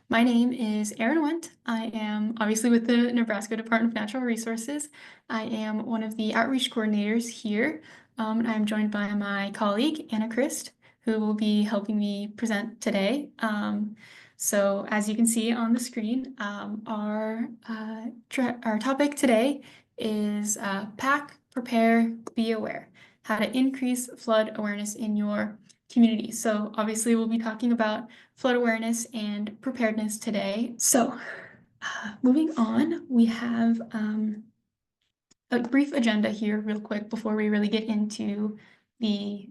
My name is Erin Wendt. I am obviously with the Nebraska Department of Natural Resources. I am one of the outreach coordinators here. And I'm joined by my colleague, Anna Christ, who will be helping me present today. So as you can see on the screen, our topic today is pack, prepare, be aware, how to increase flood awareness in your community. So obviously we'll be talking about flood awareness and preparedness today. So moving on, we have a brief agenda here real quick before we really get into the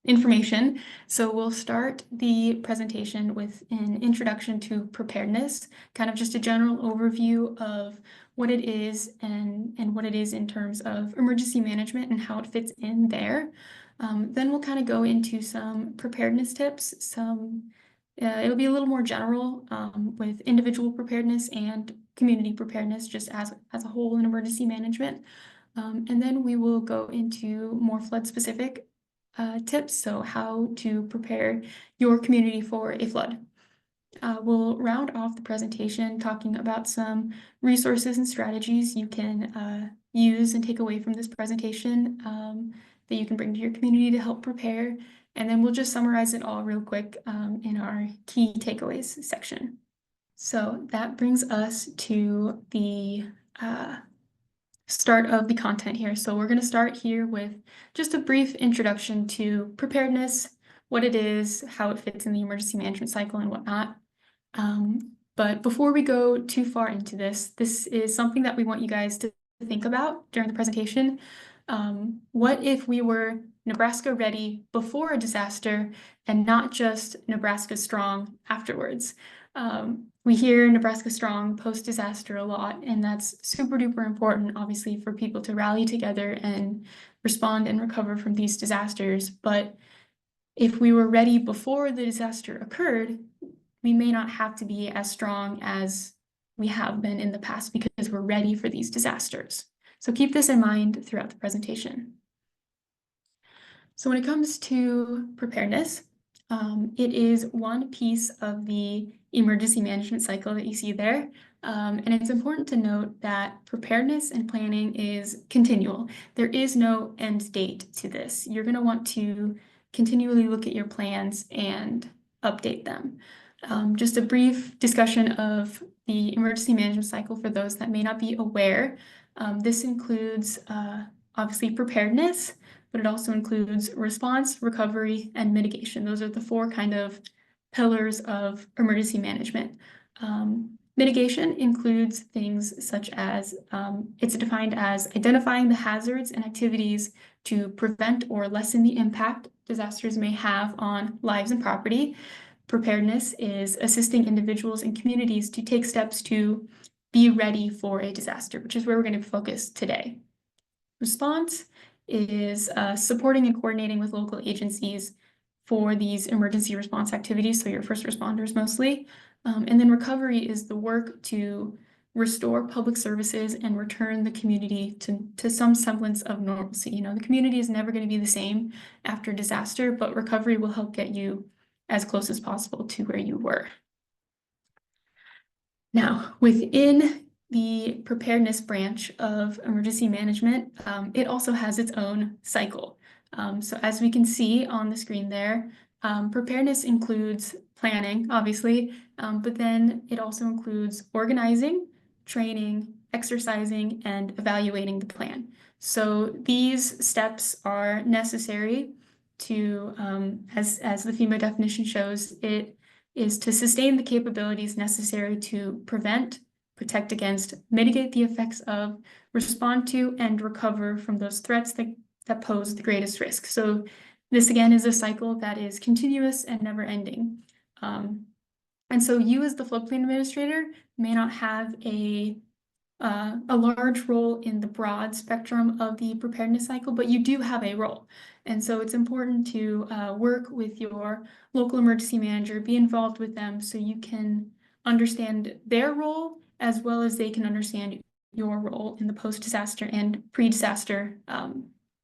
information. So we'll start the presentation with an introduction to preparedness, kind of just a general overview of what it is and what it is in terms of emergency management and how it fits in there. Then we'll kind of go into some preparedness tips, it'll be a little more general with individual preparedness and community preparedness just as a whole in emergency management. And then we will go into more flood specific tips, so how to prepare your community for a flood. We'll round off the presentation talking about some resources and strategies you can use and take away from this presentation that you can bring to your community to help prepare. And then we'll just summarize it all real quick in our key takeaways section. So that brings us to the start of the content here. So we're going to start here with just a brief introduction to preparedness, what it is, how it fits in the emergency management cycle and whatnot. But before we go too far into this is something that we want you guys to think about during the presentation. What if we were Nebraska ready before a disaster and not just Nebraska strong afterwards? We hear Nebraska strong post-disaster a lot, and that's super duper important, obviously, for people to rally together and respond and recover from these disasters. But if we were ready before the disaster occurred, we may not have to be as strong as we have been in the past because we're ready for these disasters. So keep this in mind throughout the presentation. So when it comes to preparedness, it is one piece of the emergency management cycle that you see there. And it's important to note that preparedness and planning is continual. There is no end date to this. You're going to want to continually look at your plans and update them. Just a brief discussion of the emergency management cycle for those that may not be aware. This includes obviously preparedness, but it also includes response, recovery, and mitigation. Those are the four kind of pillars of emergency management. Mitigation includes things such as, it's defined as identifying the hazards and activities to prevent or lessen the impact disasters may have on lives and property. Preparedness is assisting individuals and communities to take steps to be ready for a disaster, which is where we're going to focus today. Response is supporting and coordinating with local agencies for these emergency response activities, so your first responders mostly. And then recovery is the work to restore public services and return the community to some semblance of normalcy. You know, the community is never going to be the same after disaster, but recovery will help get you as close as possible to where you were. Now, within the preparedness branch of emergency management, it also has its own cycle. So as we can see on the screen there, preparedness includes planning, obviously, but then it also includes organizing, training, exercising, and evaluating the plan. So these steps are necessary to, as the FEMA definition shows, it is to sustain the capabilities necessary to prevent, protect against, mitigate the effects of, respond to, and recover from those threats that pose the greatest risk. So this again is a cycle that is continuous and never ending. And so you as the floodplain administrator may not have a large role in the broad spectrum of the preparedness cycle, but you do have a role. And so it's important to work with your local emergency manager, be involved with them so you can understand their role as well as they can understand your role in the post-disaster and pre-disaster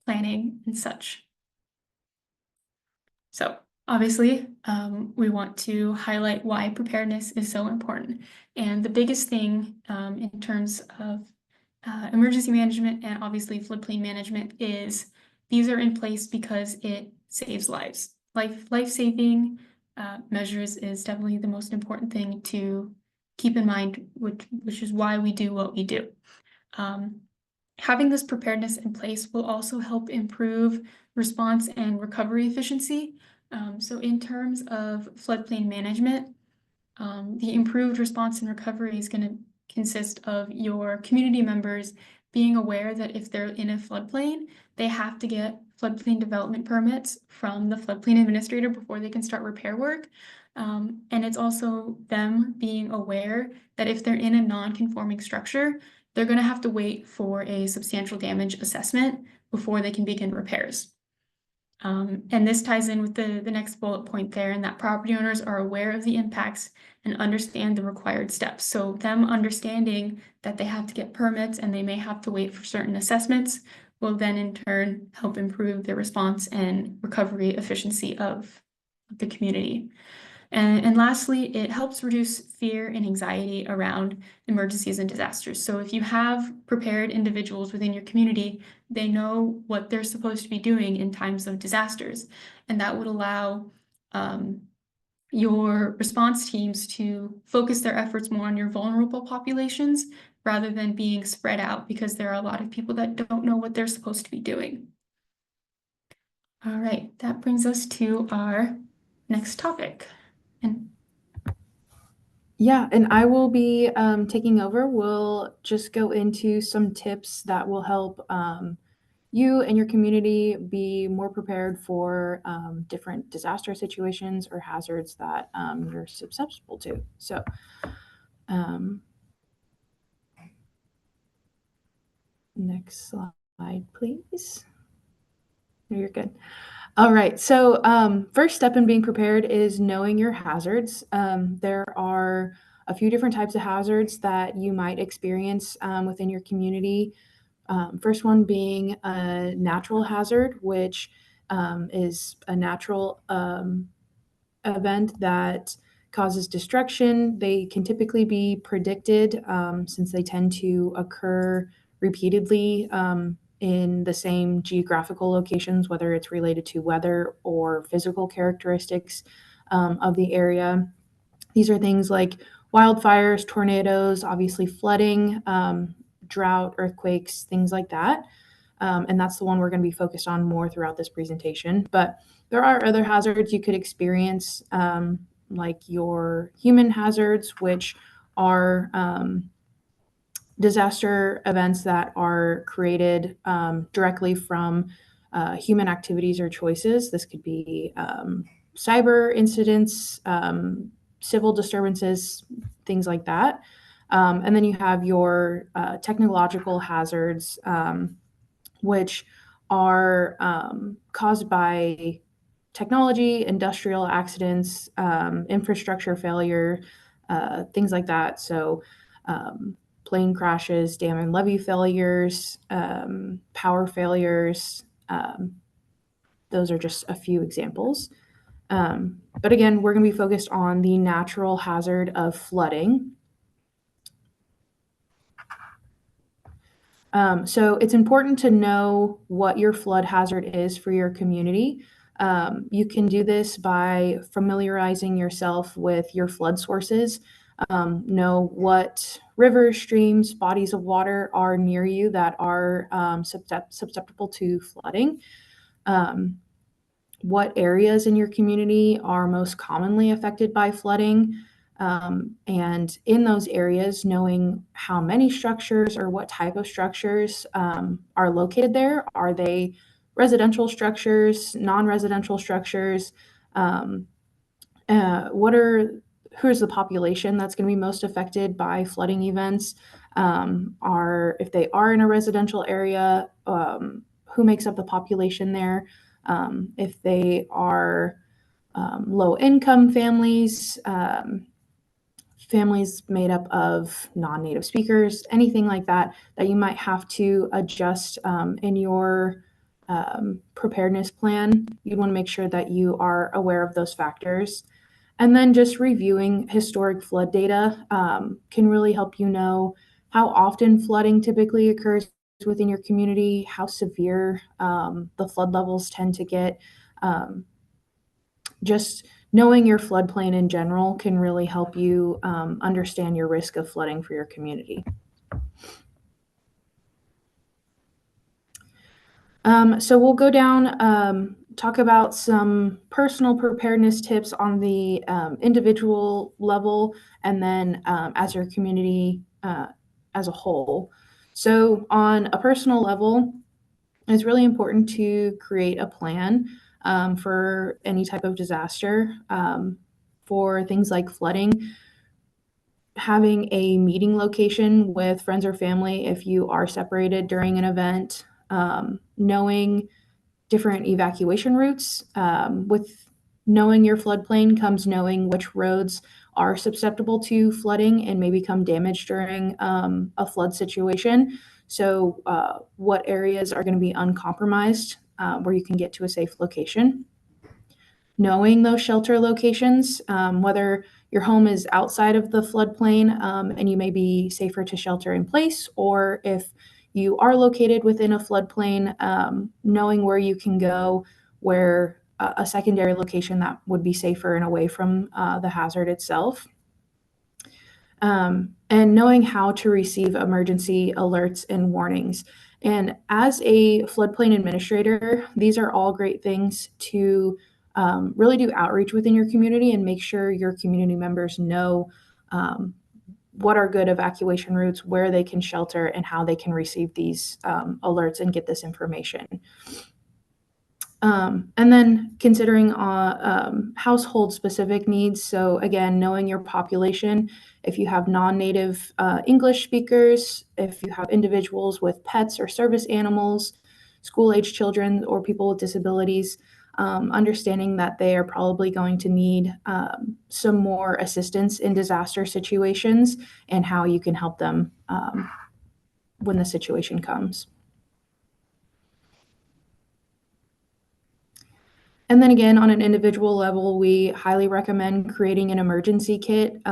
planning and such. So Obviously, we want to highlight why preparedness is so important. And the biggest thing in terms of emergency management and obviously floodplain management is these are in place because it saves lives. Life-saving measures is definitely the most important thing to keep in mind, which is why we do what we do. Having this preparedness in place will also help improve response and recovery efficiency. So in terms of floodplain management, the improved response and recovery is going to consist of your community members being aware that if they're in a floodplain, they have to get floodplain development permits from the floodplain administrator before they can start repair work. And it's also them being aware that if they're in a non-conforming structure, they're going to have to wait for a substantial damage assessment before they can begin repairs. And this ties in with the next bullet point there, and that property owners are aware of the impacts and understand the required steps. So them understanding that they have to get permits and they may have to wait for certain assessments will then in turn help improve the response and recovery efficiency of the community. And lastly, it helps reduce fear and anxiety around emergencies and disasters. So if you have prepared individuals within your community, they know what they're supposed to be doing in times of disasters. And that would allow your response teams to focus their efforts more on your vulnerable populations rather than being spread out, because there are a lot of people that don't know what they're supposed to be doing. All right, that brings us to our next topic. And Yeah, and I will be taking over. We'll just go into some tips that will help you and your community be more prepared for different disaster situations or hazards that you're susceptible to. So, next slide, please. No, you're good. All right. So, first step in being prepared is knowing your hazards. There are a few different types of hazards that you might experience within your community. First one being a natural hazard, which is a natural event that causes destruction. They can typically be predicted since they tend to occur repeatedly in the same geographical locations, whether it's related to weather or physical characteristics of the area. These are things like wildfires, tornadoes, obviously flooding, drought, earthquakes, things like that. And that's the one we're going to be focused on more throughout this presentation. But there are other hazards you could experience, like your human hazards, which are disaster events that are created directly from human activities or choices. This could be cyber incidents, civil disturbances, things like that. And then you have your technological hazards, which are caused by technology, industrial accidents, infrastructure failure, things like that. So, plane crashes, dam and levee failures, power failures. Those are just a few examples. But again, we're going to be focused on the natural hazard of flooding. So it's important to know what your flood hazard is for your community. You can do this by familiarizing yourself with your flood sources. Know what rivers, streams, bodies of water are near you that are susceptible to flooding. What areas in your community are most commonly affected by flooding. And in those areas, knowing how many structures or what type of structures are located there. Are they residential structures, non-residential structures? Who's the population that's going to be most affected by flooding events? If they are in a residential area, who makes up the population there? If they are low-income families, families made up of non-native speakers, anything like that, that you might have to adjust in your preparedness plan, you'd want to make sure that you are aware of those factors. And then just reviewing historic flood data can really help you know how often flooding typically occurs within your community, how severe the flood levels tend to get. Just knowing your floodplain in general can really help you understand your risk of flooding for your community. So we'll go down, talk about some personal preparedness tips on the individual level, and then as your community as a whole. So on a personal level, it's really important to create a plan for any type of disaster. For things like flooding, having a meeting location with friends or family if you are separated during an event, knowing different evacuation routes. With knowing your floodplain comes knowing which roads are susceptible to flooding and may become damaged during a flood situation. So, what areas are going to be uncompromised where you can get to a safe location? Knowing those shelter locations, whether your home is outside of the floodplain and you may be safer to shelter in place, or if you are located within a floodplain, knowing where you can go, where a secondary location that would be safer and away from the hazard itself. And knowing how to receive emergency alerts and warnings. And as a floodplain administrator, these are all great things to really do outreach within your community and make sure your community members know what are good evacuation routes, where they can shelter, and how they can receive these alerts and get this information. And then considering household specific needs. So again, knowing your population, if you have non-native English speakers, if you have individuals with pets or service animals, school-age children, or people with disabilities, understanding that they are probably going to need some more assistance in disaster situations and how you can help them when the situation comes. And then again, on an individual level, we highly recommend creating an emergency kit.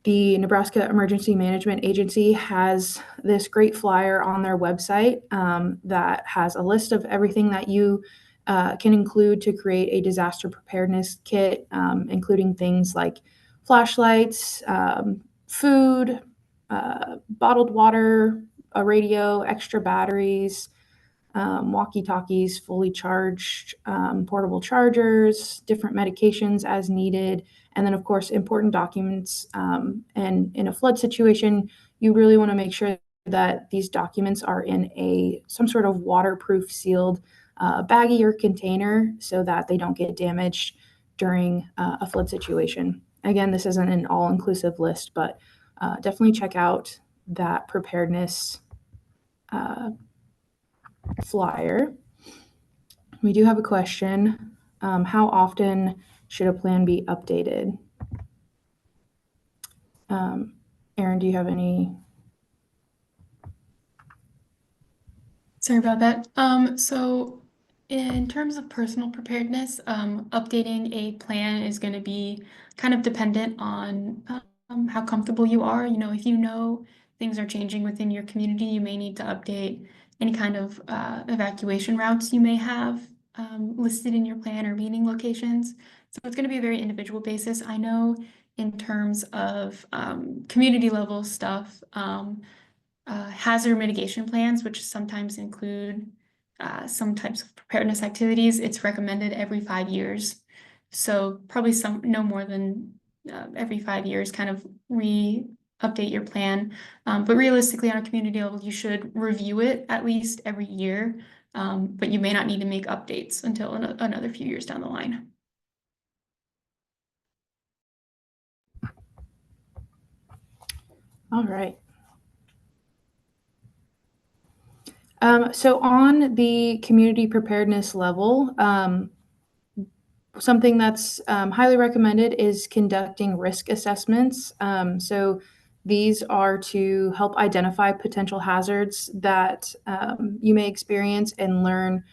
The Nebraska Emergency Management Agency has this great flyer on their website that has a list of everything that you can include to create a disaster preparedness kit, including things like flashlights, food, bottled water, a radio, extra batteries, walkie-talkies, fully charged, portable chargers, different medications as needed, and then of course important documents. And in a flood situation, you really want to make sure that these documents are in some sort of waterproof sealed baggie or container so that they don't get damaged during a flood situation. Again, this isn't an all-inclusive list, but definitely check out that preparedness flyer. We do have a question. How often should a plan be updated? Erin, do you have any? Sorry about that. So in terms of personal preparedness, updating a plan is going to be kind of dependent on how comfortable you are. You know, if you know things are changing within your community, you may need to update any kind of evacuation routes you may have listed in your plan or meeting locations. So it's going to be a very individual basis. I know in terms of community level stuff, hazard mitigation plans, which sometimes include some types of preparedness activities, it's recommended every 5 years. So probably no more than every 5 years, kind of update your plan. But realistically, on a community level, you should review it at least every year. But you may not need to make updates until another few years down the line. All right. So on the community preparedness level, something that's highly recommended is conducting risk assessments. So These are to help identify potential hazards that you may experience and learn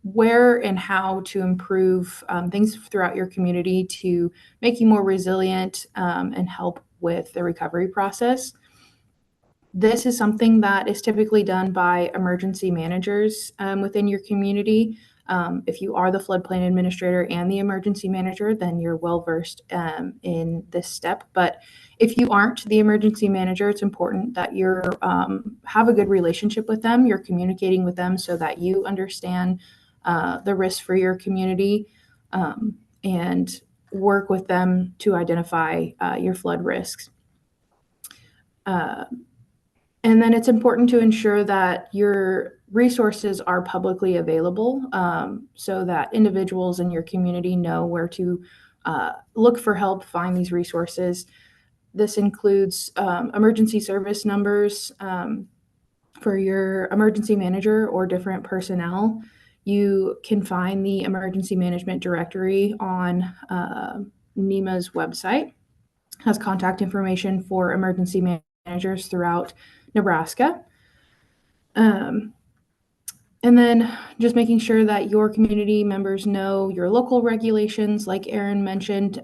where and how to improve things throughout your community to make you more resilient and help with the recovery process. This is something that is typically done by emergency managers within your community. If you are the floodplain administrator and the emergency manager, then you're well versed in this step. But if you aren't the emergency manager, it's important that you have a good relationship with them. You're communicating with them so that you understand the risks for your community and work with them to identify your flood risks. And then it's important to ensure that your resources are publicly available so that individuals in your community know where to look for help, find these resources. This includes emergency service numbers for your emergency manager or different personnel. You can find the emergency management directory on NEMA's website. It has contact information for emergency managers throughout Nebraska. And then just making sure that your community members know your local regulations, like Erin mentioned,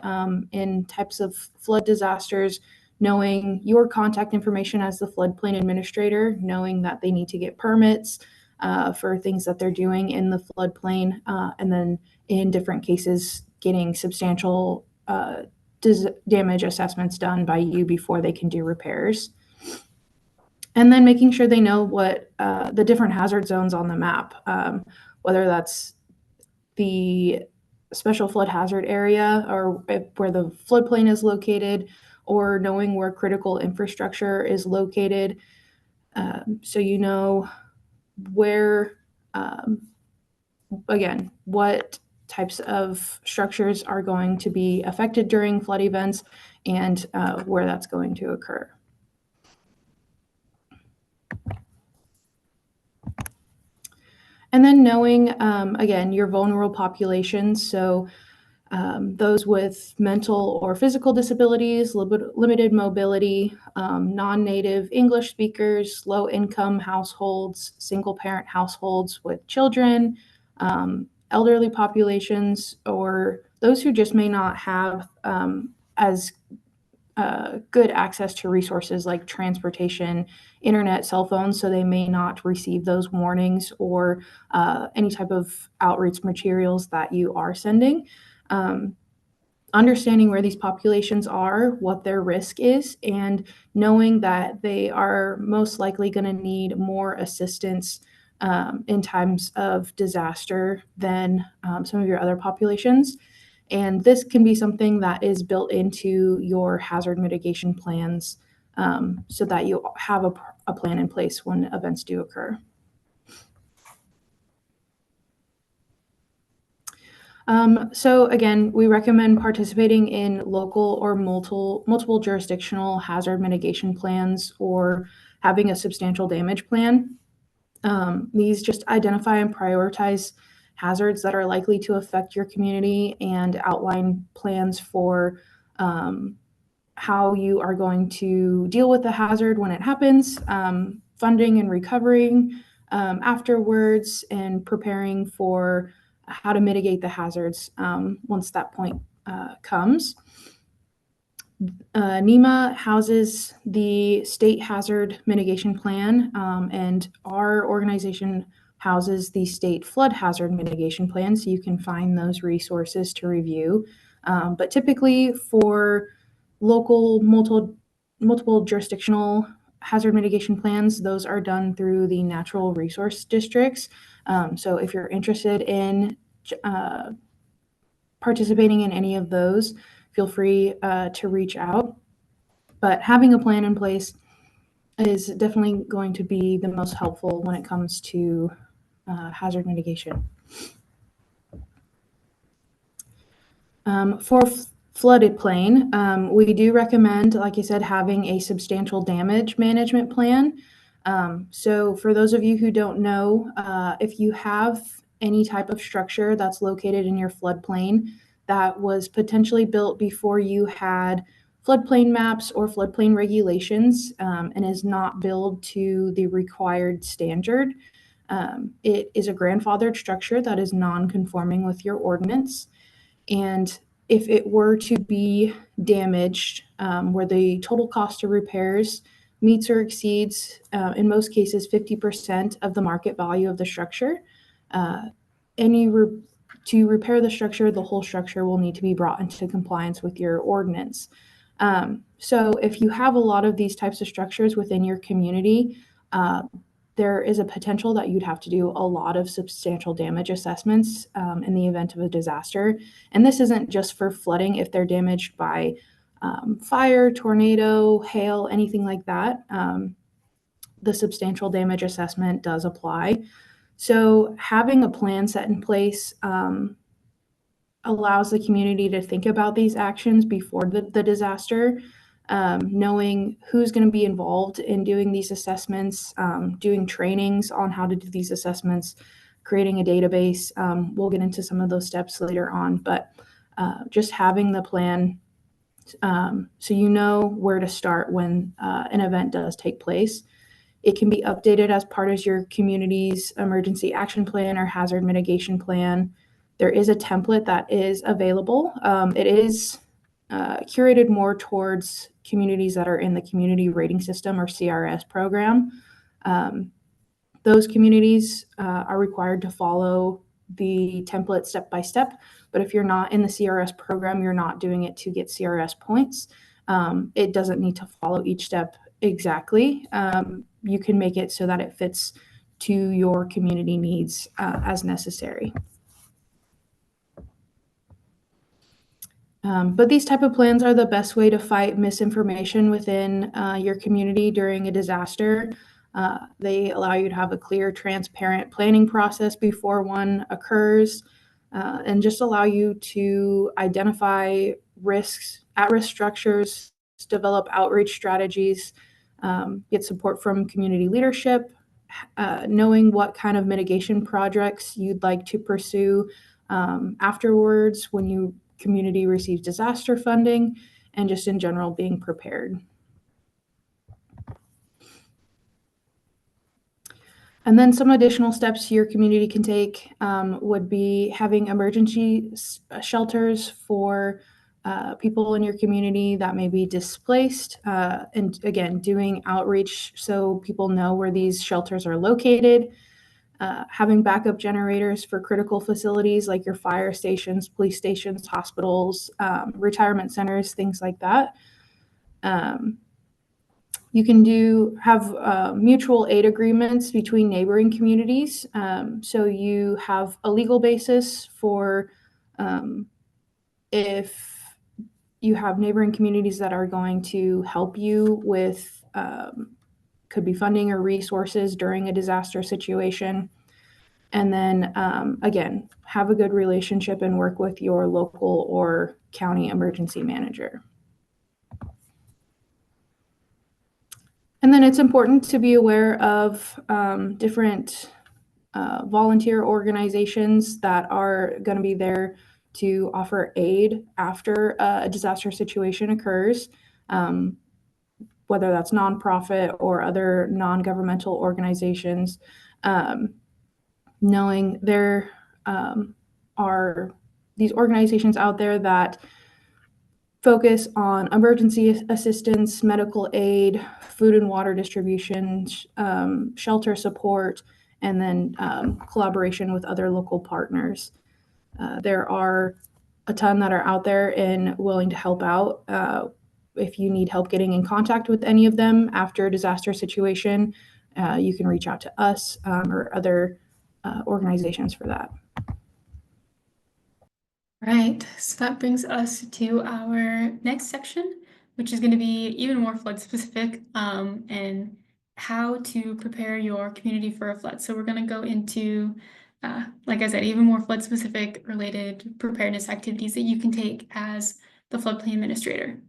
in types of flood disasters, knowing your contact information as the floodplain administrator, knowing that they need to get permits for things that they're doing in the floodplain, and then in different cases, getting substantial damage assessments done by you before they can do repairs. And then making sure they know what the different hazard zones on the map, whether that's the special flood hazard area or where the floodplain is located, or knowing where critical infrastructure is located. So you know where, again, what types of structures are going to be affected during flood events and where that's going to occur. And then knowing, again, your vulnerable populations. So those with mental or physical disabilities, limited mobility, non-native English speakers, low-income households, single-parent households with children, elderly populations, or those who just may not have as good access to resources like transportation, internet, cell phones, so they may not receive those warnings or any type of outreach materials that you are sending. Understanding where these populations are, what their risk is, and knowing that they are most likely going to need more assistance in times of disaster than some of your other populations. And this can be something that is built into your hazard mitigation plans so that you have a plan in place when events do occur. So again, we recommend participating in local or multiple jurisdictional hazard mitigation plans or having a substantial damage plan. These just identify and prioritize hazards that are likely to affect your community and outline plans for how you are going to deal with the hazard when it happens, funding and recovering afterwards, and preparing for how to mitigate the hazards once that point comes. NEMA houses the state hazard mitigation plan, and our organization houses the state flood hazard mitigation plan, so you can find those resources to review. But typically for local multiple jurisdictional hazard mitigation plans, those are done through the natural resource districts. So if you're interested in participating in any of those, feel free to reach out. But having a plan in place is definitely going to be the most helpful when it comes to hazard mitigation. For flooded plain, we do recommend, like I said, having a substantial damage management plan. So for those of you who don't know, if you have any type of structure that's located in your floodplain that was potentially built before you had floodplain maps or floodplain regulations and is not billed to the required standard. It is a grandfathered structure that is non-conforming with your ordinance. And if it were to be damaged, where the total cost of repairs meets or exceeds, in most cases, 50% of the market value of the structure, to repair the structure, the whole structure will need to be brought into compliance with your ordinance. So if you have a lot of these types of structures within your community, there is a potential that you'd have to do a lot of substantial damage assessments in the event of a disaster. And this isn't just for flooding if they're damaged by fire, tornado, hail, anything like that. The substantial damage assessment does apply. So having a plan set in place allows the community to think about these actions before the disaster, knowing who's going to be involved in doing these assessments, doing trainings on how to do these assessments, creating a database. We'll get into some of those steps later on, but just having the plan so you know where to start when an event does take place. It can be updated as part of your community's emergency action plan or hazard mitigation plan. There is a template that is available. It is curated more towards communities that are in the community rating system or CRS program. Those communities are required to follow the template step by step. But if you're not in the CRS program, you're not doing it to get CRS points. It doesn't need to follow each step exactly. You can make it so that it fits to your community needs as necessary. But these type of plans are the best way to fight misinformation within your community during a disaster. They allow you to have a clear, transparent planning process before one occurs, and just allow you to identify risks, at-risk structures, develop outreach strategies, get support from community leadership, knowing what kind of mitigation projects you'd like to pursue afterwards when you community receives disaster funding, and just in general being prepared. And then some additional steps your community can take would be having emergency shelters for people in your community that may be displaced, and again, doing outreach so people know where these shelters are located. Having backup generators for critical facilities like your fire stations, police stations, hospitals, retirement centers, things like that. You can have mutual aid agreements between neighboring communities. So you have a legal basis for if you have neighboring communities that are going to help you with, could be funding or resources during a disaster situation. And then again, have a good relationship and work with your local or county emergency manager. And then it's important to be aware of different volunteer organizations that are going to be there to offer aid after a disaster situation occurs, whether that's nonprofit or other non-governmental organizations. Knowing there are these organizations out there that focus on emergency assistance, medical aid, food and water distribution, shelter support, and then collaboration with other local partners. There are a ton that are out there and willing to help out. If you need help getting in contact with any of them after a disaster situation, you can reach out to us or other organizations for that. Right, so that brings us to our next section, which is going to be even more flood specific and how to prepare your community for a flood. So we're going to go into, like I said, even more flood specific related preparedness activities that you can take as the floodplain administrator.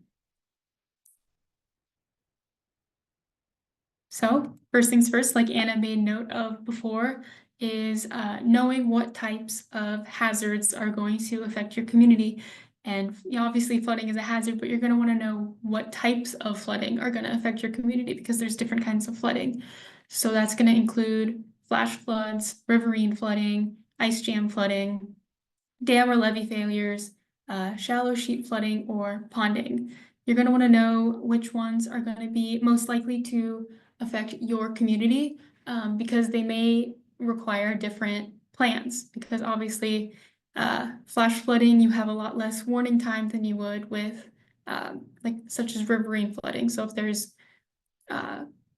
So first things first, like Anna made note of before, is knowing what types of hazards are going to affect your community. And obviously flooding is a hazard, but you're going to want to know what types of flooding are going to affect your community because there's different kinds of flooding. So that's going to include flash floods, riverine flooding, ice jam flooding, dam or levee failures, shallow sheet flooding, or ponding. You're going to want to know which ones are going to be most likely to affect your community because they may require different plans. Because obviously, flash flooding, you have a lot less warning time than you would with like such as riverine flooding. So if there's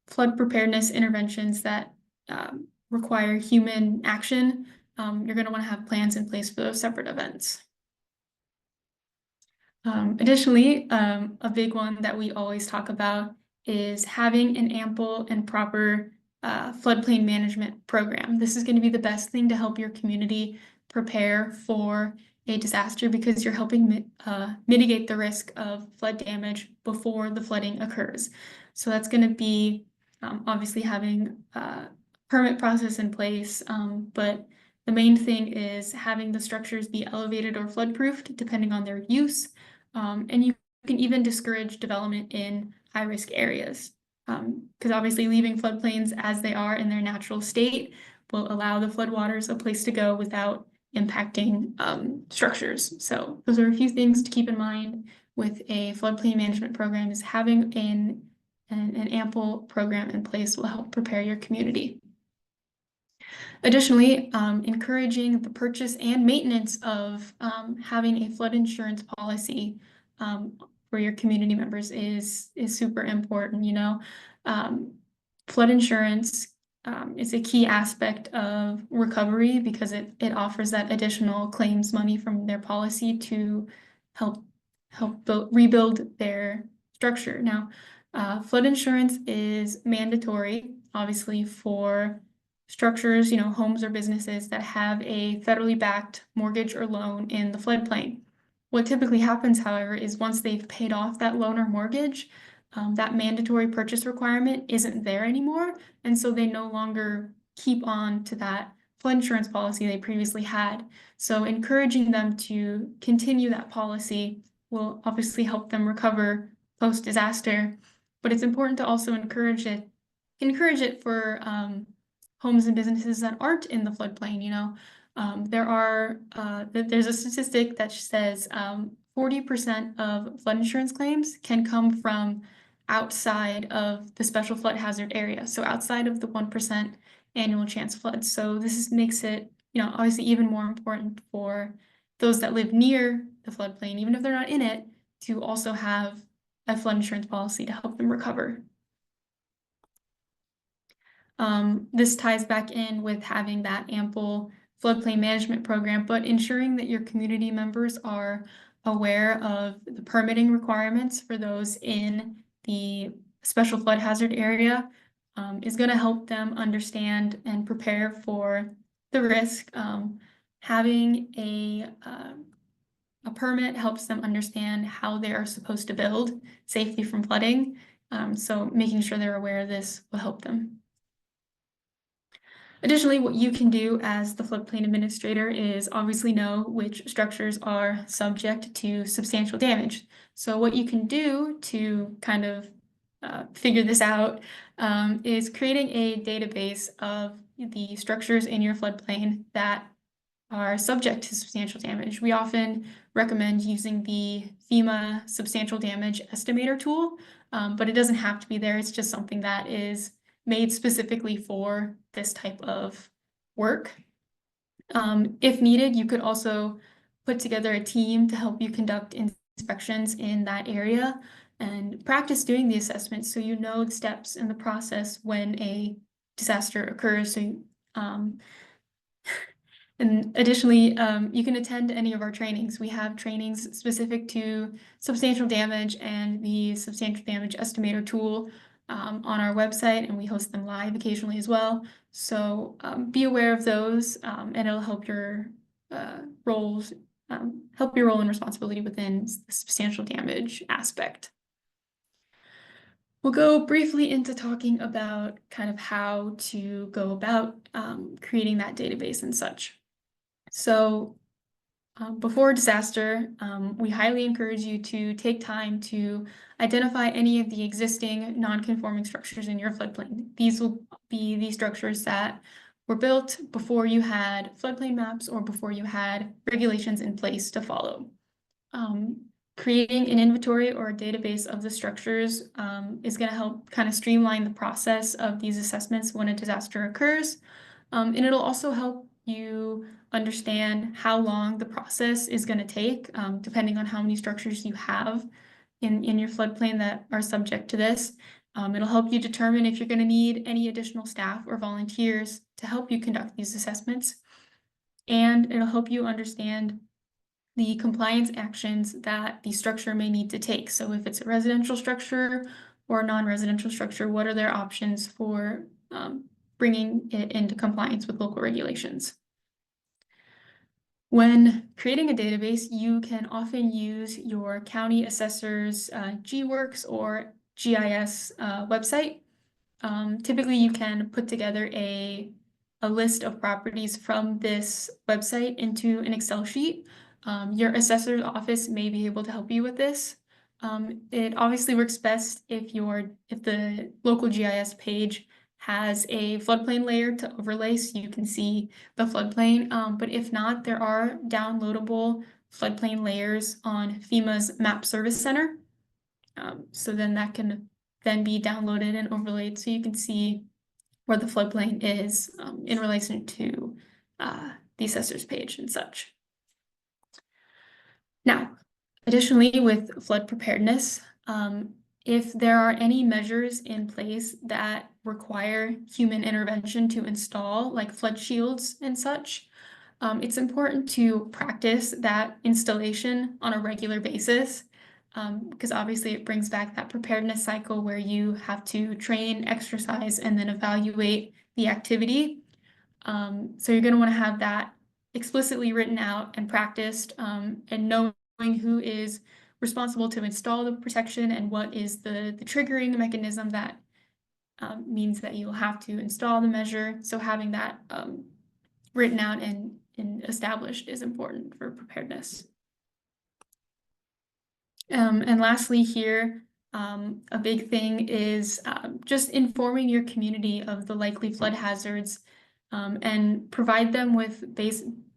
flood preparedness interventions that require human action, you're going to want to have plans in place for those separate events. Additionally, a big one that we always talk about is having an ample and proper floodplain management program. This is going to be the best thing to help your community prepare for a disaster because you're helping mitigate the risk of flood damage before the flooding occurs. So that's going to be obviously having a permit process in place, but the main thing is having the structures be elevated or flood-proofed depending on their use. And you can even discourage development in high-risk areas. Because obviously leaving floodplains as they are in their natural state will allow the floodwaters a place to go without impacting structures. So those are a few things to keep in mind with a floodplain management program is having an ample program in place will help prepare your community. Additionally, encouraging the purchase and maintenance of having a flood insurance policy for your community members is super important. Flood insurance is a key aspect of recovery because it offers that additional claims money from their policy to help rebuild their structure. Now, flood insurance is mandatory, obviously, for structures, homes or businesses that have a federally backed mortgage or loan in the floodplain. What typically happens, however, is once they've paid off that loan or mortgage, that mandatory purchase requirement isn't there anymore, and so they no longer keep on to that flood insurance policy they previously had. So encouraging them to continue that policy will obviously help them recover post-disaster, but it's important to also encourage it for homes and businesses that aren't in the floodplain. There's a statistic that says 40% of flood insurance claims can come from outside of the special flood hazard area, so outside of the 1% annual chance floods. So this makes it, obviously even more important for those that live near the floodplain, even if they're not in it, to also have a flood insurance policy to help them recover. This ties back in with having that ample floodplain management program, but ensuring that your community members are aware of the permitting requirements for those in the special flood hazard area is going to help them understand and prepare for the risk. Having a permit helps them understand how they are supposed to build safely from flooding. So making sure they're aware of this will help them. Additionally, what you can do as the floodplain administrator is obviously know which structures are subject to substantial damage. So what you can do to kind of figure this out is creating a database of the structures in your floodplain that are subject to substantial damage. We often recommend using the FEMA substantial damage estimator tool, but it doesn't have to be there. It's just something that is made specifically for this type of work. If needed, you could also put together a team to help you conduct inspections in that area and practice doing the assessments so you know the steps in the process when a disaster occurs. So, and additionally, you can attend any of our trainings. We have trainings specific to substantial damage and the substantial damage estimator tool on our website, and we host them live occasionally as well. So be aware of those, and it'll help your roles, help your role and responsibility within the substantial damage aspect. We'll go briefly into talking about kind of how to go about creating that database and such. So Before a disaster, we highly encourage you to take time to identify any of the existing non-conforming structures in your floodplain. These will be the structures that were built before you had floodplain maps or before you had regulations in place to follow. Creating an inventory or a database of the structures is going to help kind of streamline the process of these assessments when a disaster occurs. And it'll also help you understand how long the process is going to take, depending on how many structures you have in your floodplain that are subject to this. It'll help you determine if you're going to need any additional staff or volunteers to help you conduct these assessments. And it'll help you understand the compliance actions that the structure may need to take. So if it's a residential structure or a non-residential structure, what are their options for bringing it into compliance with local regulations? When creating a database, you can often use your county assessor's GWorks or GIS website. Typically, you can put together a list of properties from this website into an Excel sheet. Your assessor's office may be able to help you with this. It obviously works best if the local GIS page has a floodplain layer to overlay so you can see the floodplain. But if not, there are downloadable floodplain layers on FEMA's Map Service Center. So then that can then be downloaded and overlaid so you can see where the floodplain is in relation to the assessor's page and such. Now, additionally, with flood preparedness, if there are any measures in place that require human intervention to install, like flood shields and such, it's important to practice that installation on a regular basis, because obviously it brings back that preparedness cycle where you have to train, exercise, and then evaluate the activity. So you're going to want to have that explicitly written out and practiced, and knowing who is responsible to install the protection and what is the triggering mechanism that means that you'll have to install the measure. So having that written out and established is important for preparedness. And lastly here, a big thing is just informing your community of the likely flood hazards and provide them with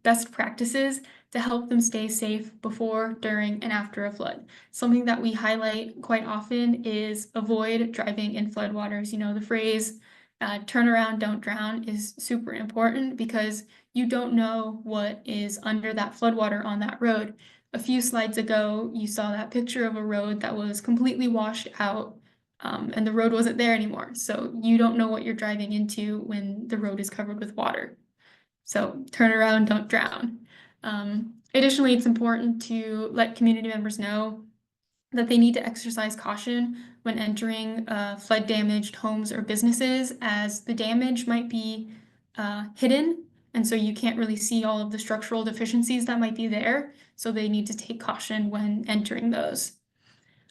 best practices to help them stay safe before, during, and after a flood. Something that we highlight quite often is avoid driving in floodwaters. You know, the phrase, turn around, don't drown is super important because you don't know what is under that floodwater on that road. A few slides ago, you saw that picture of a road that was completely washed out and the road wasn't there anymore. So you don't know what you're driving into when the road is covered with water. So turn around, don't drown. Additionally, it's important to let community members know that they need to exercise caution when entering flood-damaged homes or businesses, as the damage might be hidden, and so you can't really see all of the structural deficiencies that might be there, so they need to take caution when entering those.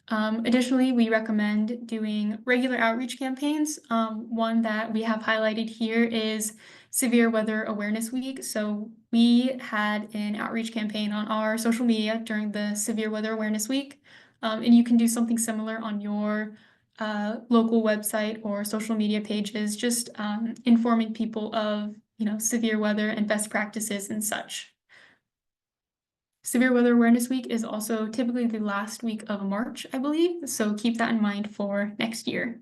Additionally, we recommend doing regular outreach campaigns. One that we have highlighted here is Severe Weather Awareness Week. So we had an outreach campaign on our social media during the Severe Weather Awareness Week. And you can do something similar on your local website or social media pages, just informing people of, severe weather and best practices and such. Severe Weather Awareness Week is also typically the last week of March, I believe, so keep that in mind for next year.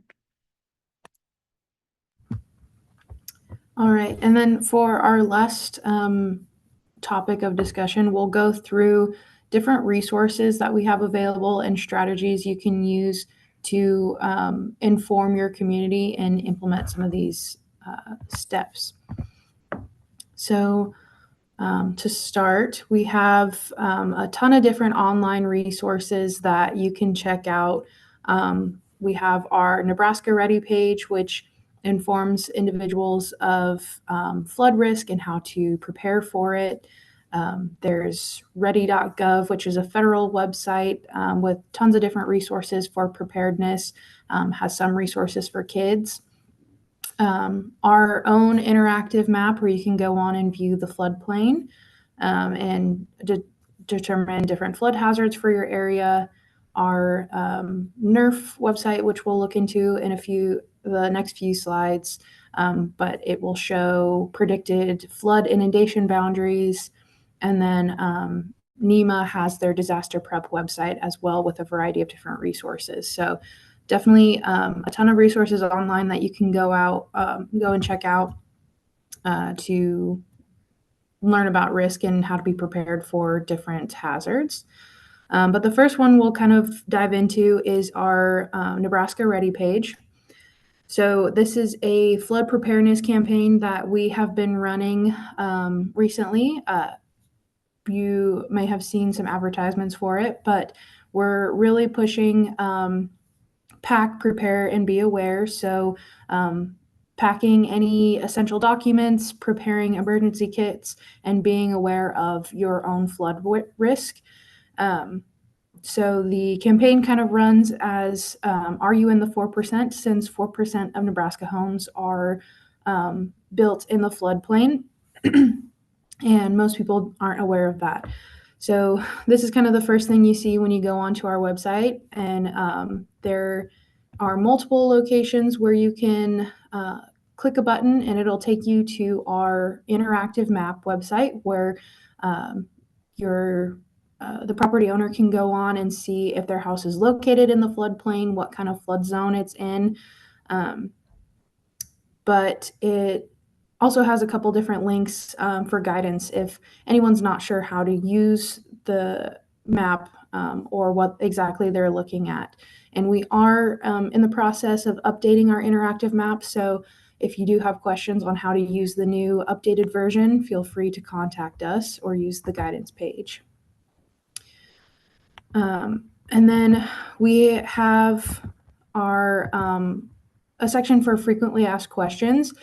All right, and then for our last topic of discussion, we'll go through different resources that we have available and strategies you can use to inform your community and implement some of these steps. So to start, we have a ton of different online resources that you can check out. We have our Nebraska Ready page, which informs individuals of flood risk and how to prepare for it. There's ready.gov, which is a federal website with tons of different resources for preparedness, has some resources for kids. Our own interactive map where you can go on and view the floodplain and determine different flood hazards for your area. Our NERF website, which we'll look into in the next few slides, but it will show predicted flood inundation boundaries. And then NEMA has their disaster prep website as well with a variety of different resources. So definitely a ton of resources online that you can go and check out to learn about risk and how to be prepared for different hazards. But the first one we'll kind of dive into is our Nebraska Ready page. So this is a flood preparedness campaign that we have been running recently. You may have seen some advertisements for it, but we're really pushing pack, prepare, and be aware. So packing any essential documents, preparing emergency kits, and being aware of your own flood risk. So the campaign kind of runs as Are You in the 4%? Since 4% of Nebraska homes are built in the floodplain, and most people aren't aware of that. So this is kind of the first thing you see when you go onto our website, and there are multiple locations where you can click a button and it'll take you to our interactive map website where the property owner can go on and see if their house is located in the floodplain, what kind of flood zone it's in. But it also has a couple different links for guidance if anyone's not sure how to use the map or what exactly they're looking at. And we are in the process of updating our interactive map. So if you do have questions on how to use the new updated version, feel free to contact us or use the guidance page. And then we have our a section for frequently asked questions.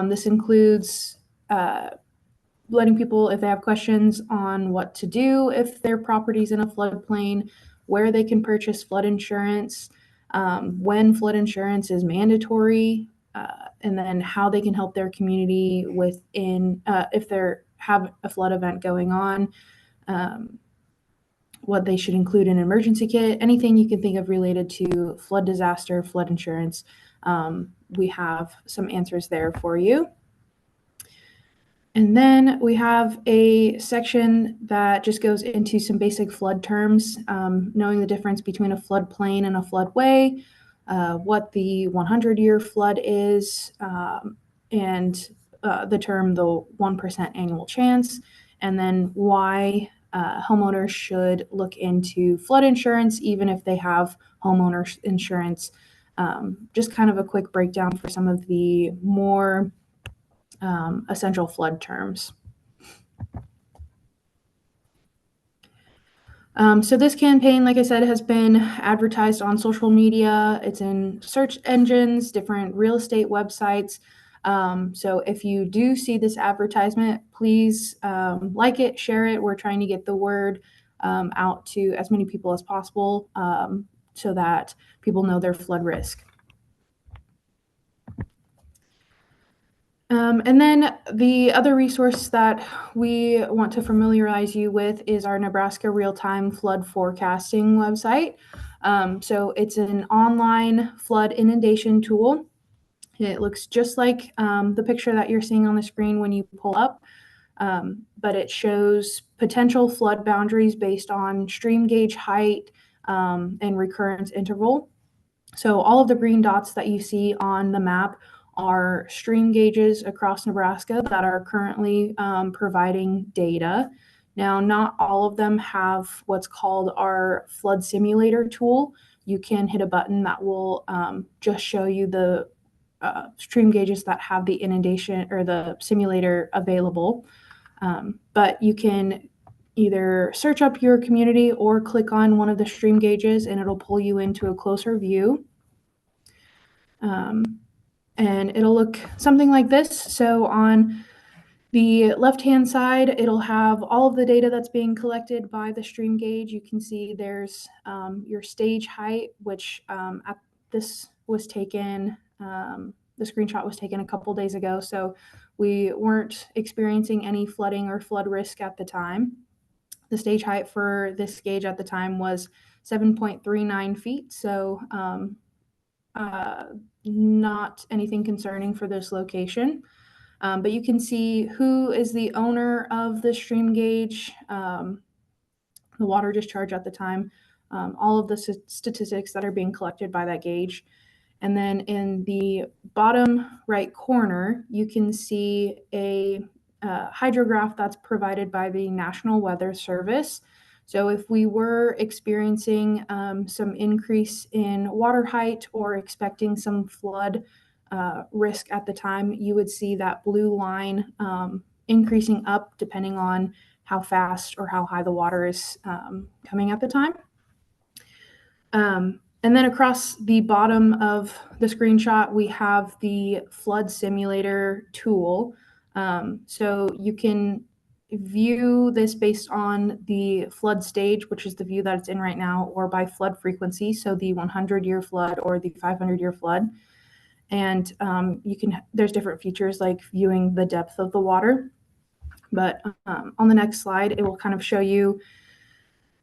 This includes letting people, if they have questions on what to do if their property's in a floodplain, where they can purchase flood insurance, when flood insurance is mandatory, and then how they can help their community if they have a flood event going on. What they should include in an emergency kit, anything you can think of related to flood disaster, flood insurance. We have some answers there for you. And then we have a section that just goes into some basic flood terms, knowing the difference between a floodplain and a floodway, what the 100-year flood is, and the term the 1% annual chance, and then why homeowners should look into flood insurance even if they have homeowners insurance. Just kind of a quick breakdown for some of the more essential flood terms. So this campaign, like I said, has been advertised on social media. It's in search engines, different real estate websites. So if you do see this advertisement, please like it, share it. We're trying to get the word out to as many people as possible so that people know their flood risk. And then the other resource that we want to familiarize you with is our Nebraska Real-Time Flood Forecasting website. So it's an online flood inundation tool. It looks just like the picture that you're seeing on the screen when you pull up, but it shows potential flood boundaries based on stream gauge height and recurrence interval. So all of the green dots that you see on the map are stream gauges across Nebraska that are currently providing data. Now, not all of them have what's called our flood simulator tool. You can hit a button that will just show you the stream gauges that have the inundation or the simulator available. But you can either search up your community or click on one of the stream gauges and it'll pull you into a closer view. And it'll look something like this. So on the left-hand side, it'll have all of the data that's being collected by the stream gauge. You can see there's your stage height, which this was taken, the screenshot was taken a couple days ago, so we weren't experiencing any flooding or flood risk at the time. The stage height for this gauge at the time was 7.39 feet, so not anything concerning for this location. But you can see who is the owner of the stream gauge, the water discharge at the time, all of the statistics that are being collected by that gauge. And then in the bottom right corner, you can see a hydrograph that's provided by the National Weather Service. So if we were experiencing some increase in water height or expecting some flood risk at the time, you would see that blue line increasing up depending on how fast or how high the water is coming at the time. And then across the bottom of the screenshot, we have the flood simulator tool. So you can view this based on the flood stage, which is the view that it's in right now, or by flood frequency, so the 100-year flood or the 500-year flood. And there's different features like viewing the depth of the water. But on the next slide, it will kind of show you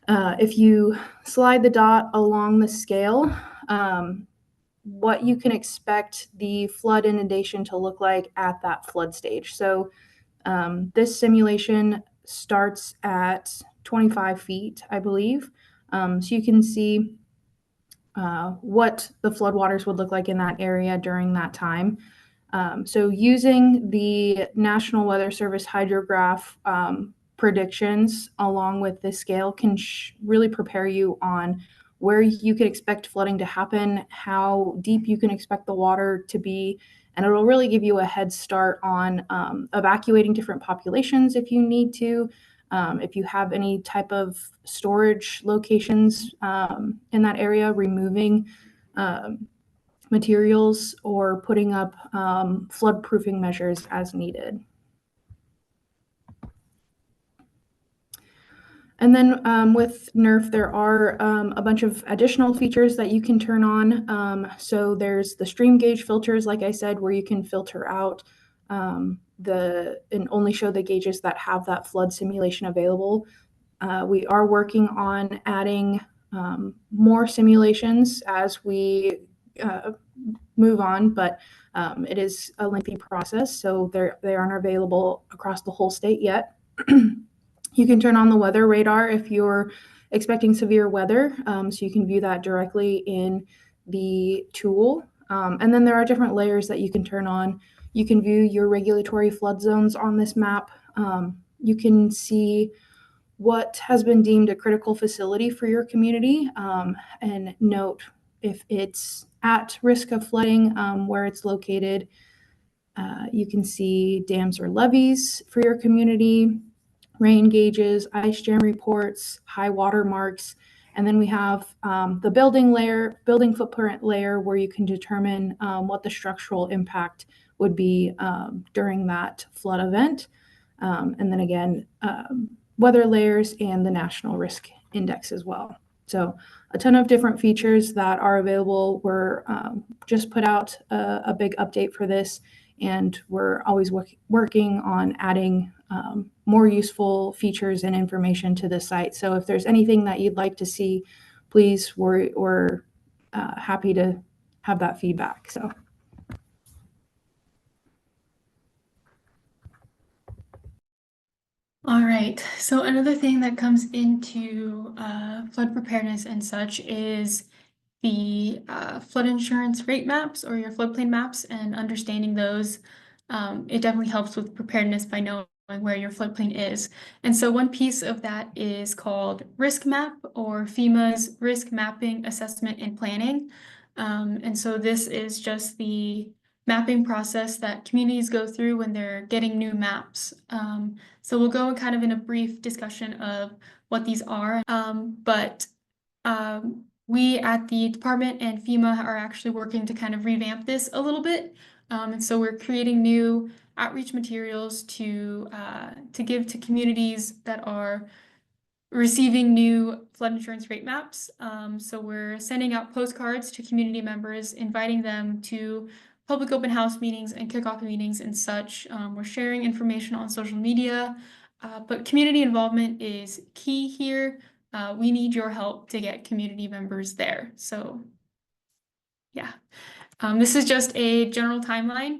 if you slide the dot along the scale, what you can expect the flood inundation to look like at that flood stage. So this simulation starts at 25 feet, I believe. So you can see what the floodwaters would look like in that area during that time. So using the National Weather Service hydrograph predictions along with this scale can really prepare you on where you can expect flooding to happen, how deep you can expect the water to be, and it'll really give you a head start on evacuating different populations if you need to, if you have any type of storage locations in that area, removing materials or putting up flood-proofing measures as needed. And then with NERF, there are a bunch of additional features that you can turn on. So there's the stream gauge filters, like I said, where you can filter out and only show the gauges that have that flood simulation available. We are working on adding more simulations as we move on, but it is a lengthy process, so they aren't available across the whole state yet. You can turn on the weather radar if you're expecting severe weather, so you can view that directly in the tool. And then there are different layers that you can turn on. You can view your regulatory flood zones on this map. You can see what has been deemed a critical facility for your community and note if it's at risk of flooding, where it's located. You can see dams or levees for your community, rain gauges, ice jam reports, high water marks, and then we have the building footprint layer, where you can determine what the structural impact would be during that flood event. And then again, weather layers and the national risk index as well. So a ton of different features that are available. We're just put out a big update for this, and we're always working on adding more useful features and information to the site. So if there's anything that you'd like to see, please, we're happy to have that feedback. So. All right, so another thing that comes into flood preparedness and such is the flood insurance rate maps or your floodplain maps and understanding those. It definitely helps with preparedness by knowing where your floodplain is. And so one piece of that is called Risk Map, or FEMA's Risk Mapping, Assessment, and Planning. And so this is just the mapping process that communities go through when they're getting new maps. So we'll go kind of in a brief discussion of what these are, but we at the department and FEMA are actually working to kind of revamp this a little bit. And so we're creating new outreach materials to give to communities that are receiving new flood insurance rate maps. So we're sending out postcards to community members, inviting them to public open house meetings and kickoff meetings and such. We're sharing information on social media. But community involvement is key here. We need your help to get community members there. So yeah, this is just a general timeline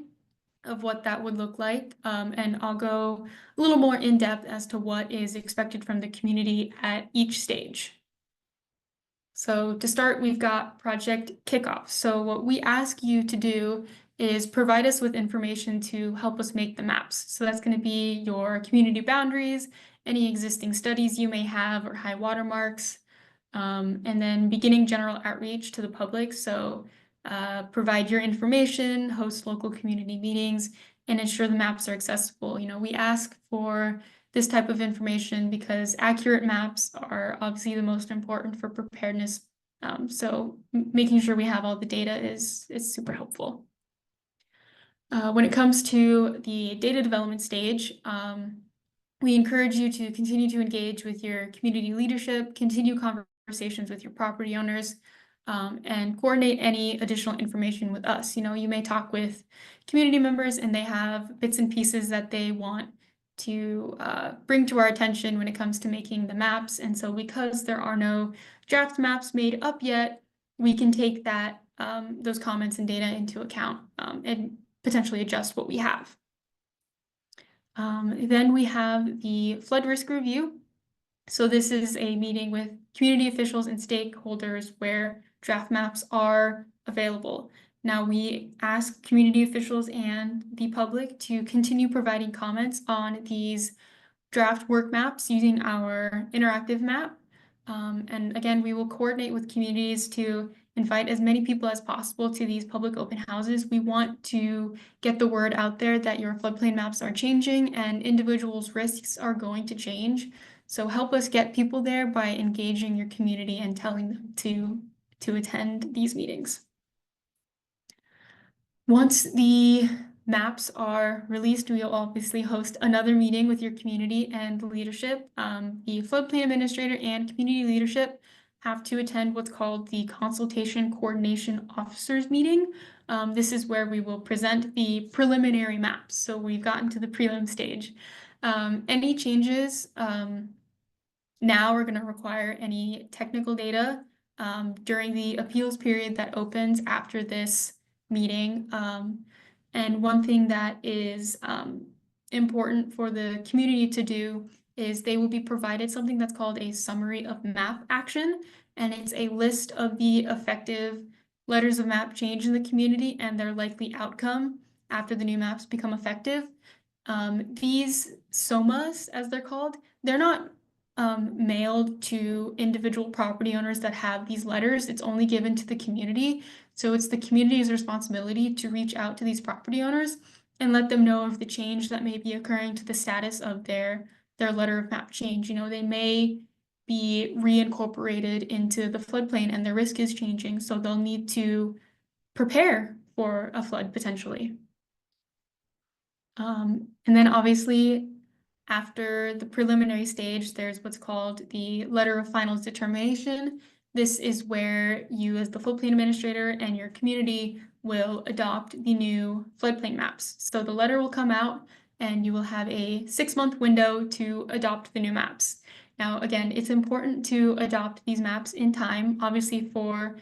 of what that would look like. And I'll go a little more in depth as to what is expected from the community at each stage. So to start, we've got project kickoff. So what we ask you to do is provide us with information to help us make the maps. So that's going to be your community boundaries, any existing studies you may have or high watermarks, and then beginning general outreach to the public. So provide your information, host local community meetings, and ensure the maps are accessible. You know, we ask for this type of information because accurate maps are obviously the most important for preparedness. So making sure we have all the data is super helpful. When it comes to the data development stage, we encourage you to continue to engage with your community leadership, continue conversations with your property owners, and coordinate any additional information with us. You know, you may talk with community members and they have bits and pieces that they want to bring to our attention when it comes to making the maps. And so because there are no draft maps made up yet, we can take that those comments and data into account and potentially adjust what we have. Then we have the flood risk review. So this is a meeting with community officials and stakeholders where draft maps are available. Now we ask community officials and the public to continue providing comments on these draft work maps using our interactive map. And again, we will coordinate with communities to invite as many people as possible to these public open houses. We want to get the word out there that your floodplain maps are changing and individuals' risks are going to change. So help us get people there by engaging your community and telling them to attend these meetings. Once the maps are released, we will obviously host another meeting with your community and leadership. The floodplain administrator and community leadership have to attend what's called the Consultation Coordination Officers Meeting. This is where we will present the preliminary maps. So we've gotten to the prelim stage. Any changes now are going to require any technical data during the appeals period that opens after this meeting. And one thing that is important for the community to do is they will be provided something that's called a summary of map action. And it's a list of the effective letters of map change in the community and their likely outcome after the new maps become effective. These SOMAs, as they're called, they're not mailed to individual property owners that have these letters. It's only given to the community. So it's the community's responsibility to reach out to these property owners and let them know of the change that may be occurring to the status of their letter of map change. You know, they may be reincorporated into the floodplain and their risk is changing. So they'll need to prepare for a flood potentially. And then obviously after the preliminary stage, there's what's called the letter of final determination. This is where you as the floodplain administrator and your community will adopt the new floodplain maps. So the letter will come out and you will have a 6-month window to adopt the new maps. Now, again, it's important to adopt these maps in time, obviously for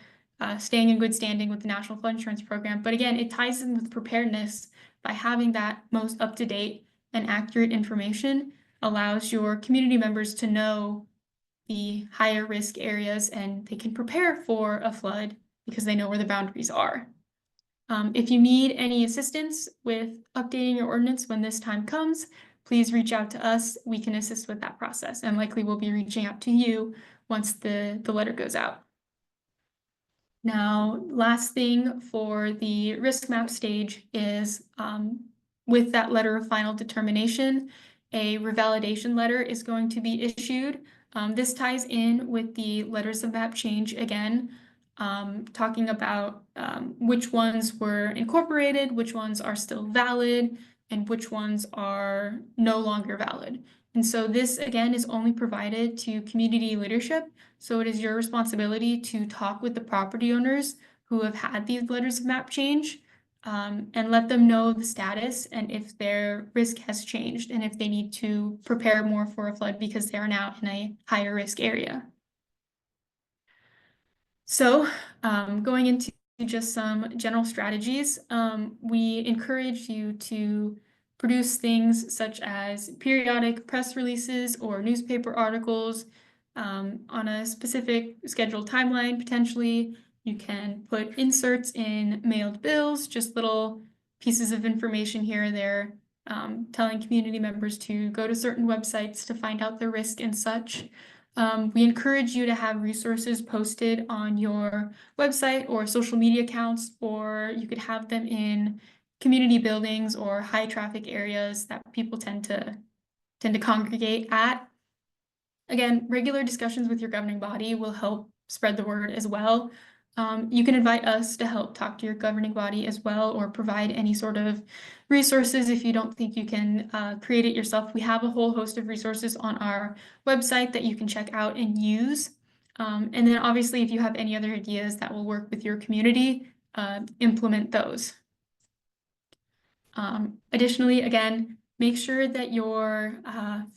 staying in good standing with the National Flood Insurance Program. But again, it ties in with preparedness by having that most up-to-date and accurate information allows your community members to know the higher risk areas and they can prepare for a flood because they know where the boundaries are. If you need any assistance with updating your ordinance when this time comes, please reach out to us. We can assist with that process and likely we'll be reaching out to you once the letter goes out. Now, last thing for the risk map stage is with that letter of final determination, a revalidation letter is going to be issued. This ties in with the letters of map change again, talking about which ones were incorporated, which ones are still valid, and which ones are no longer valid. And so this, again, is only provided to community leadership. So it is your responsibility to talk with the property owners who have had these letters of map change and let them know the status and if their risk has changed and if they need to prepare more for a flood because they are now in a higher risk area. So going into just some general strategies, we encourage you to produce things such as periodic press releases or newspaper articles on a specific scheduled timeline, potentially. You can put inserts in mailed bills, just little pieces of information here or there, telling community members to go to certain websites to find out their risk and such. We encourage you to have resources posted on your website or social media accounts, or you could have them in community buildings or high traffic areas that people tend to congregate at. Again, regular discussions with your governing body will help spread the word as well. You can invite us to help talk to your governing body as well, or provide any sort of resources if you don't think you can create it yourself. We have a whole host of resources on our website that you can check out and use. And then obviously, if you have any other ideas that will work with your community, implement those. Additionally, again, make sure that your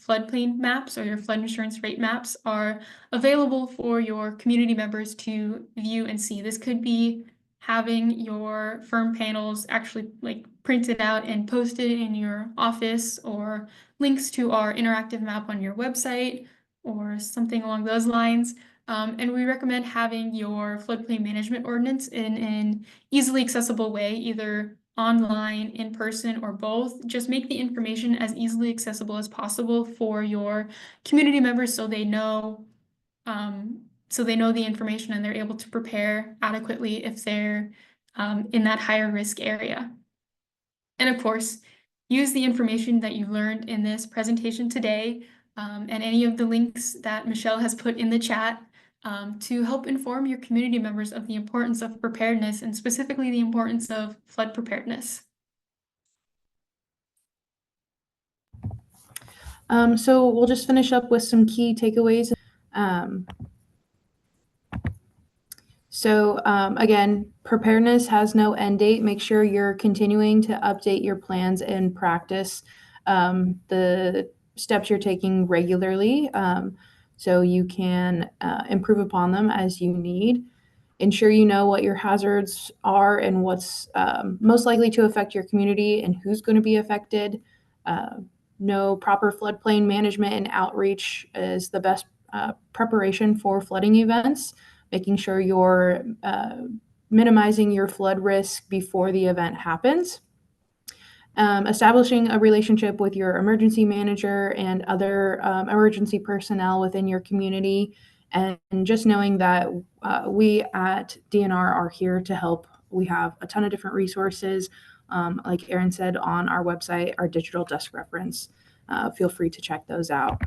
floodplain maps or your flood insurance rate maps are available for your community members to view and see. This could be having your firm panels actually like printed out and posted in your office, or links to our interactive map on your website, or something along those lines. And we recommend having your floodplain management ordinance in an easily accessible way, either online, in person, or both. Just make the information as easily accessible as possible for your community members so they know the information and they're able to prepare adequately if they're in that higher risk area. And of course, use the information that you've learned in this presentation today and any of the links that Michelle has put in the chat to help inform your community members of the importance of preparedness, and specifically the importance of flood preparedness. So we'll just finish up with some key takeaways. Again, preparedness has no end date. Make sure you're continuing to update your plans and practice the steps you're taking regularly, so you can improve upon them as you need. Ensure you know what your hazards are and what's most likely to affect your community and who's going to be affected. Know proper floodplain management and outreach is the best preparation for flooding events, making sure you're minimizing your flood risk before the event happens. Establishing a relationship with your emergency manager and other emergency personnel within your community, and just knowing that we at DNR are here to help. We have a ton of different resources, like Erin said, on our website, our digital desk reference. Feel free to check those out.